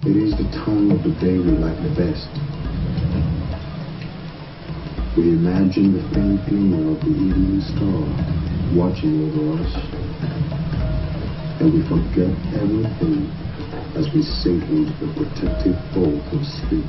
It is the tone of the day we like the best. We imagine the faint glimmer of the evening star watching over us, and we forget everything as we sink into the protective fold of sleep.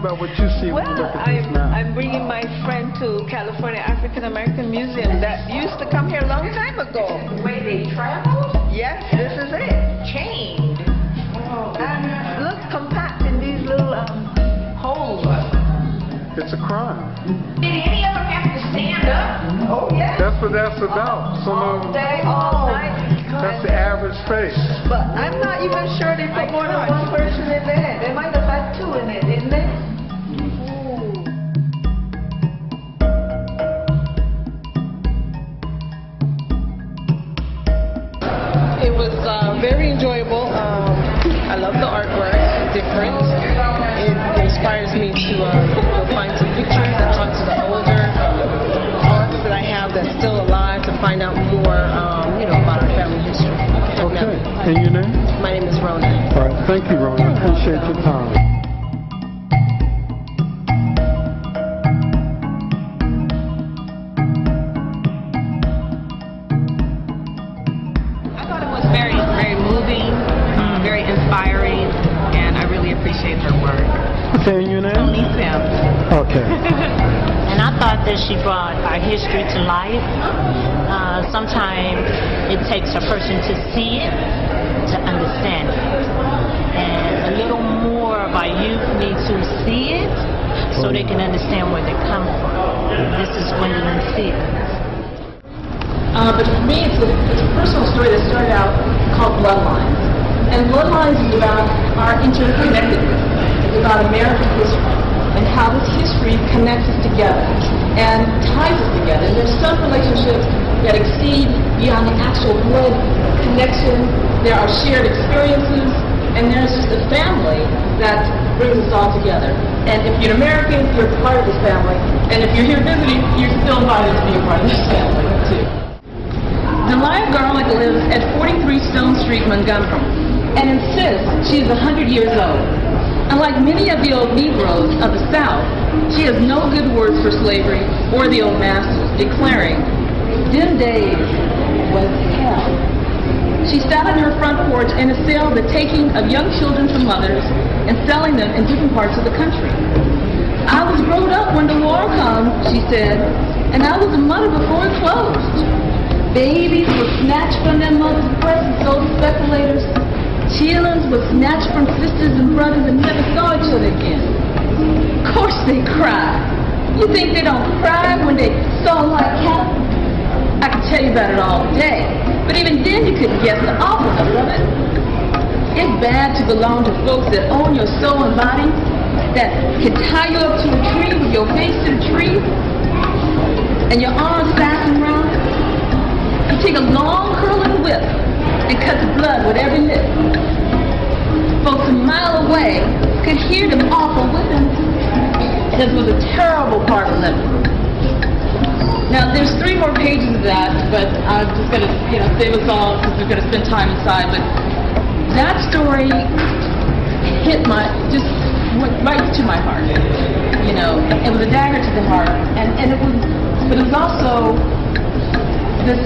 About what you see when you look at this now. I'm bringing my friend to California African American Museum that used to come here a long time ago. The way they traveled? Yes, this is it. Chained. Oh. And look, compact in these little holes. It's a crime. Did any of them have to stand up? Oh, yes. That's what that's about. Some of them, All day, all night. that's the average space. But I'm not even sure they put more than one person in there. They might have had two in it, didn't they? It was very enjoyable. I love the artwork, different. It inspires me to find some pictures and talk to the older artists that I have that's still alive to find out more, about our family history. Okay. And your name? My name is Rona. All right. Thank you, Rona. I appreciate your time. Okay, and your name? Toni Scott. Okay. And I thought that she brought our history to life. Sometimes it takes a person to see it to understand it. And a little more of our youth need to see it so they can understand where they come from. This is Gwendolyn Sears. But for me, it's a personal story that started out called Bloodlines. And Bloodlines is about our interconnectedness. It's about American history and how this history connects us together and ties us together. And there's some relationships that exceed beyond the actual blood connection. There are shared experiences, and there's just a family that brings us all together. And if you're an American, you're part of this family. And if you're here visiting, you're still invited to be a part of this family, too. Delia Garlick lives at 43 Stone Street, Montgomery, and insists she is 100 years old. Unlike many of the old Negroes of the South, she has no good words for slavery or the old masters, declaring, "Them days was hell." She sat on her front porch and assailed the taking of young children from mothers and selling them in different parts of the country. "I was growed up when the war come," she said, "and I was a mother before it closed. Babies were snatched from their mothers' breasts and sold to speculators. Children were snatched from sisters and brothers and never saw each other again. Of course they cried. You think they don't cry when they sold like cattle? I could tell you about it all day, but even then you couldn't guess the awfulness of it. It's bad to belong to folks that own your soul and body that can tie you up to a tree with your face to the tree and your arms fastened around it. You take a long curling whip and cut the blood with every nip. Folks a mile away could hear them awful whipping. This was a terrible part of living. Now, there's 3 more pages of that, but I'm just going to, save us all because we're going to spend time inside. But that story hit just went right to my heart. It was a dagger to the heart, but it was also this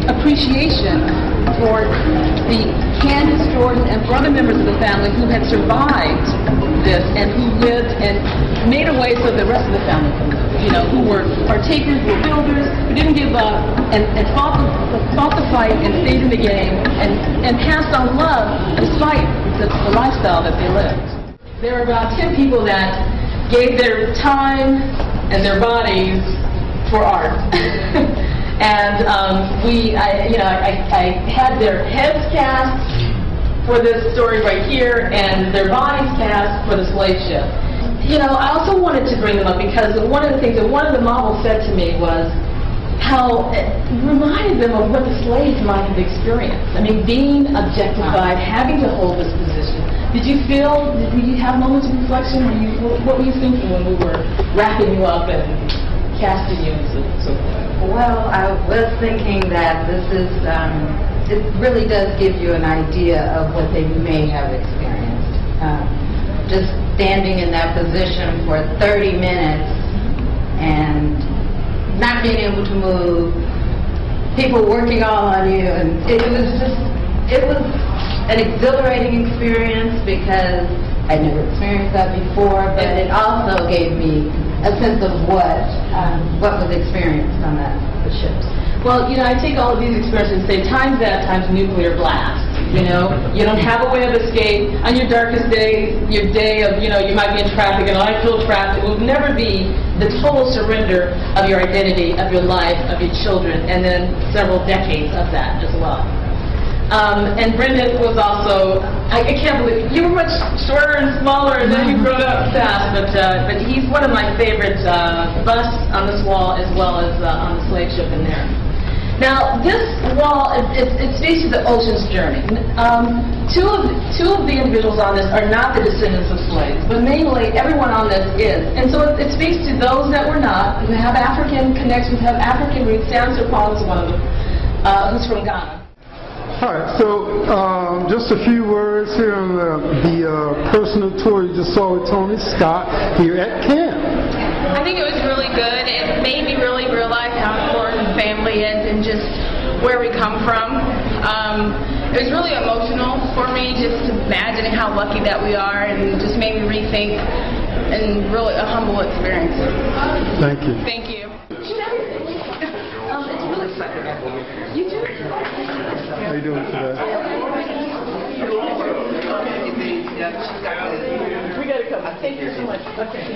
appreciation for the Candace, Jordan, and brother members of the family who had survived this and who lived and made a way so the rest of the family could live, who were partakers, who were builders, who didn't give up and fought the fight and stayed in the game and passed on love despite the lifestyle that they lived. There were about 10 people that gave their time and their bodies for art. And I had their heads cast for this story right here and their bodies cast for the slave ship. I also wanted to bring them up because one of the things that one of the models said to me was how it reminded them of what the slaves might have experienced. I mean, being objectified, having to hold this position. Did you have moments of reflection? What were you thinking when we were wrapping you up and casting you and so forth? Well, I was thinking that this is, it really does give you an idea of what they may have experienced. Just standing in that position for 30 minutes and not being able to move, people working all on you, and it was an exhilarating experience because I never experienced that before, but it also gave me a sense of what was experienced on the ships. Well, I take all of these experiences and say times that times nuclear blast. You don't have a way of escape. On your darkest day, your day of, you might be in traffic and I feel trapped. It will never be the total surrender of your identity, of your life, of your children, and then several decades of that as well. And Brendan was also, I can't believe, you were much shorter and smaller and then you grew up fast, but he's one of my favorite busts on this wall as well as on the slave ship in there. Now, this wall, it speaks to the ocean's journey. Two of the individuals on this are not the descendants of slaves, but mainly everyone on this is. And so it speaks to those that were not, who have African connections, have African roots. Sam Serpong is one of them, who's from Ghana. All right, so just a few words here on the personal tour you just saw with Toni Scott here at camp. I think it was really good. It made me really realize how important family is and just where we come from. It was really emotional for me just imagining how lucky that we are, and just made me rethink and really a humble experience. Thank you. Thank you. It's really exciting. You too. How are you doing today? We gotta come. Thank you so much. Okay.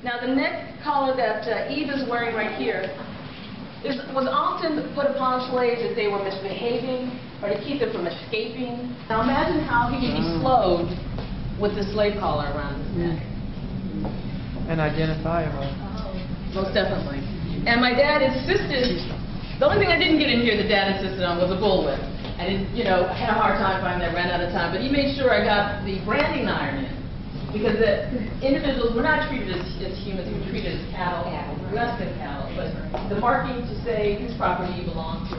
Now the neck collar that Eve is wearing right here was often put upon slaves if they were misbehaving or to keep them from escaping. Now imagine how he could be slowed with the slave collar around his neck. And identifiable. Most definitely. And my dad insisted, the only thing I didn't get in here that Dad insisted on was a bullwhip. I didn't, I had a hard time finding that, ran out of time, but he made sure I got the branding iron in. Because the individuals were not treated as humans, they were treated as cattle, less than cattle, but the marking to say whose property you belong to.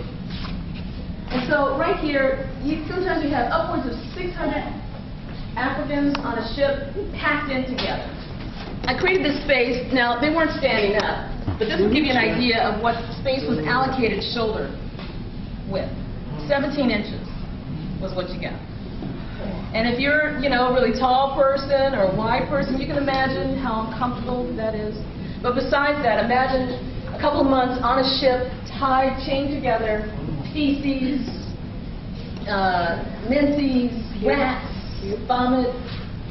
And so right here, sometimes you have upwards of 600 Africans on a ship packed in together. I created this space. Now, they weren't standing up, but this will give you an idea of what space was allocated shoulder width. 17 inches was what you got. And if you're, a really tall person or a wide person, you can imagine how uncomfortable that is. But besides that, imagine a couple of months on a ship, tied, chained together, feces, menses, rats, vomit,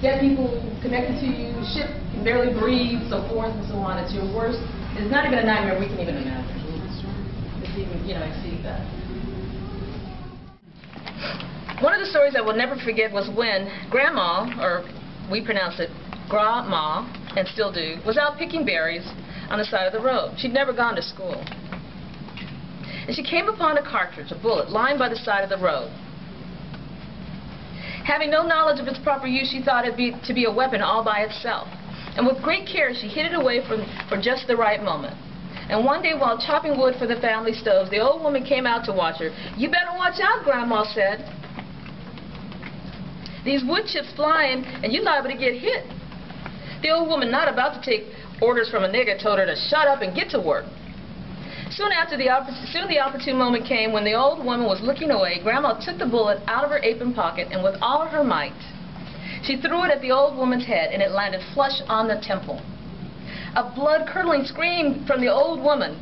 dead people connected to you, ship can barely breathe, so forth and so on. It's your worst. It's not even a nightmare we can even imagine. It's even, exceed that. One of the stories I will never forget was when Grandma, or we pronounce it Gra-Ma, and still do, was out picking berries on the side of the road. She'd never gone to school. And she came upon a cartridge, a bullet, lying by the side of the road. Having no knowledge of its proper use, she thought it to be a weapon all by itself. And with great care, she hid it away for just the right moment. And one day, while chopping wood for the family stoves, the old woman came out to watch her. "You better watch out," Grandma said. "These wood chips flying, and you're liable to get hit." The old woman, not about to take orders from a nigger, told her to shut up and get to work. Soon the opportune moment came when the old woman was looking away. Grandma took the bullet out of her apron pocket, and with all her might, she threw it at the old woman's head, and it landed flush on the temple. A blood-curdling scream from the old woman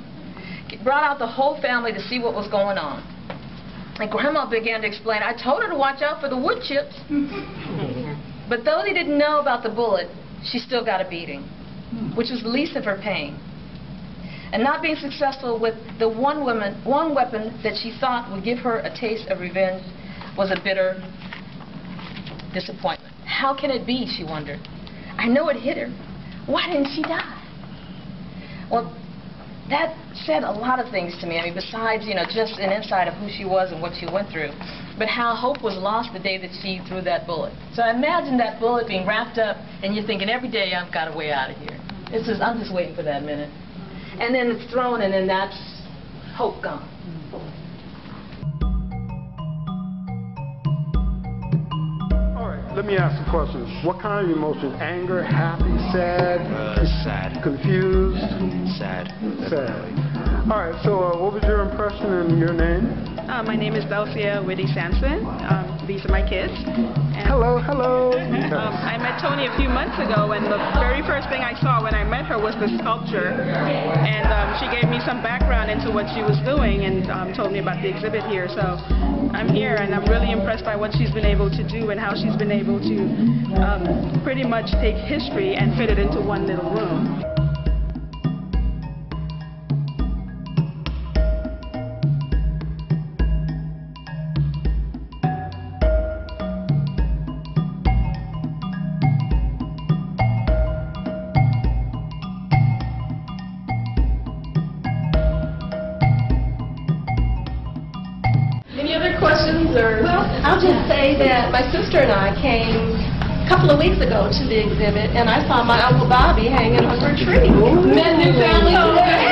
brought out the whole family to see what was going on. And Grandma began to explain, "I told her to watch out for the wood chips." But though they didn't know about the bullet, she still got a beating, which was the least of her pain. And not being successful with the one weapon that she thought would give her a taste of revenge was a bitter disappointment. How can it be, she wondered. I know it hit her. Why didn't she die? Well, that said a lot of things to me. I mean, besides, just an insight of who she was and what she went through. But how hope was lost the day that she threw that bullet. So I imagine that bullet being wrapped up, and you're thinking, every day I've got a way out of here. I'm just waiting for that minute. And then it's thrown, and then that's hope gone. All right, let me ask a question. What kind of emotions? Anger, happy, sad? Sad. Confused? Sad. Sad. All right, so what was your impression and your name? My name is Delcia Whitty Sampson. These are my kids. And hello. I met Toni a few months ago, and the very first thing I saw when I met her was the sculpture. And she gave me some background into what she was doing and told me about the exhibit here. So I'm here, and I'm really impressed by what she's been able to do and how she's been able to pretty much take history and fit it into one little room. Well, I'll just say that my sister and I came a couple of weeks ago to the exhibit, and I saw my Uncle Bobby hanging under a tree. Met new family today.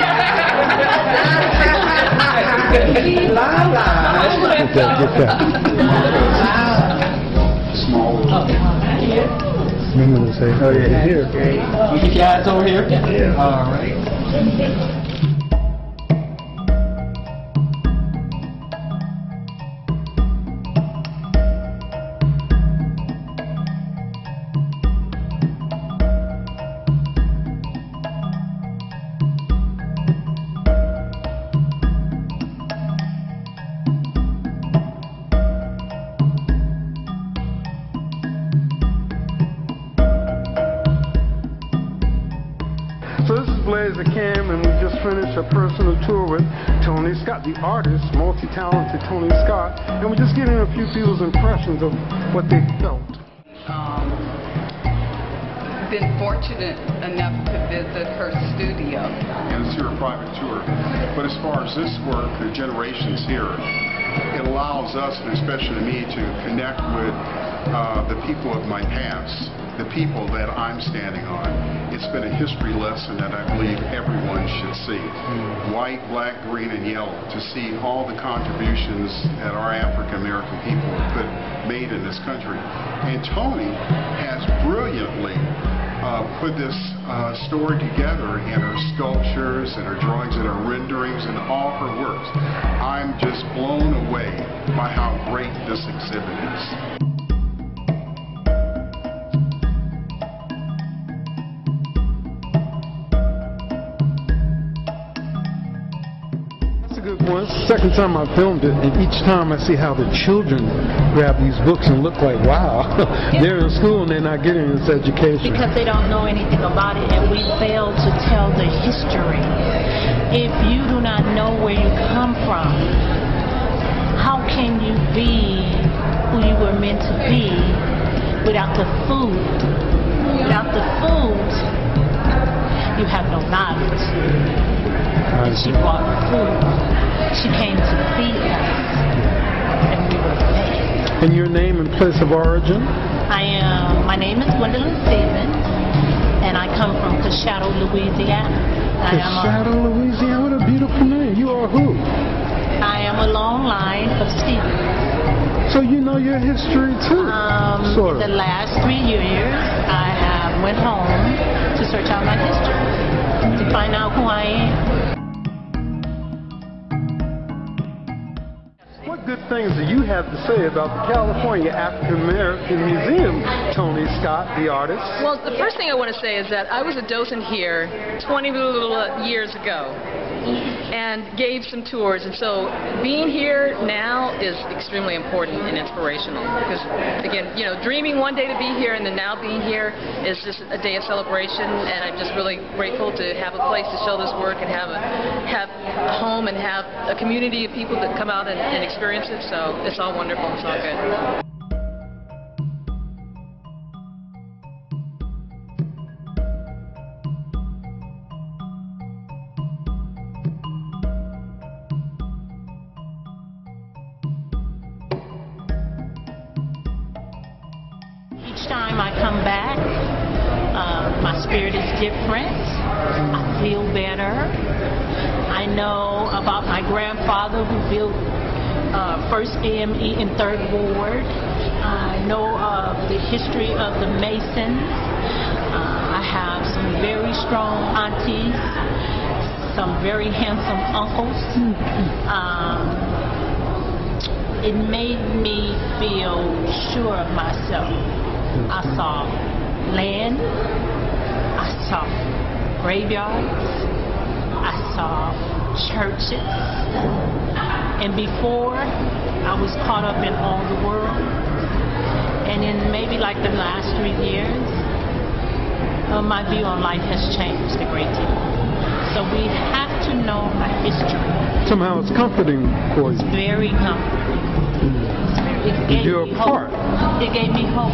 Remember to say, oh yeah, here. Okay. You get your eyes over here? Yeah. All right. Blazer Cam, and we just finished a personal tour with Toni Scott, the artist, multi-talented Toni Scott, and we're just getting a few people's impressions of what they felt. Been fortunate enough to visit her studio. And it's your private tour. But as far as this work, the generations here, it allows us, and especially me, to connect with the people of my past, the people that I'm standing on. It's been a history lesson that I believe everyone should see. White, black, green, and yellow, to see all the contributions that our African American people have made in this country. And Toni has brilliantly put this story together in her sculptures and her drawings and her renderings and all her works. I'm just blown away by how great this exhibit is. Once, second time I filmed it, and each time I see how the children grab these books and look like, wow, they're in school and they're not getting this education. Because they don't know anything about it, and we fail to tell the history. If you do not know where you come from, how can you be who you were meant to be without the food? Without the food, you have no knowledge. And she brought food. She came to feed us, and we were fed. And your name and place of origin? My name is Stevens, and I come from Coshado, Louisiana. Coshado, Louisiana, what a beautiful name. You are who? I am a long line of Stevens. So you know your history too? Sort of. The last 3 years, I have went home to search out my history, to find out who I am. What good things do you have to say about the California African American Museum, Toni Scott, the artist? Well, the first thing I want to say is that I was a docent here 20 years ago and gave some tours, and so being here now is extremely important and inspirational, because again, you know, dreaming one day to be here and then now being here is just a day of celebration, and I'm just really grateful to have a place to show this work and have a home and have a community of people that come out and experience it. So it's all wonderful. It's all good. Each time I come back, my spirit is different. I feel better. I know about my grandfather who built First AME in 3rd Ward. I know of the history of the Masons. I have some very strong aunties, some very handsome uncles. It made me feel sure of myself. I saw land, I saw graveyards, I saw churches, and before I was caught up in all the world, and in maybe like the last 3 years, my view on life has changed a great deal. So we have to know our history. Somehow it's comforting for you. It's very comforting. You're a part. It gave me hope.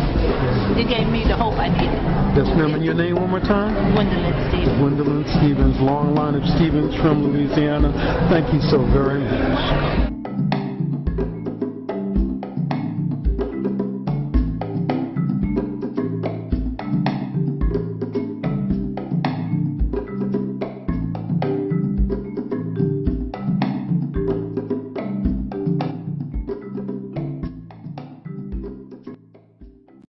It gave me the hope I needed. Just remember your name one more time? Gwendolyn Stevens. Gwendolyn Stevens, long line of Stevens from Louisiana. Thank you so very much.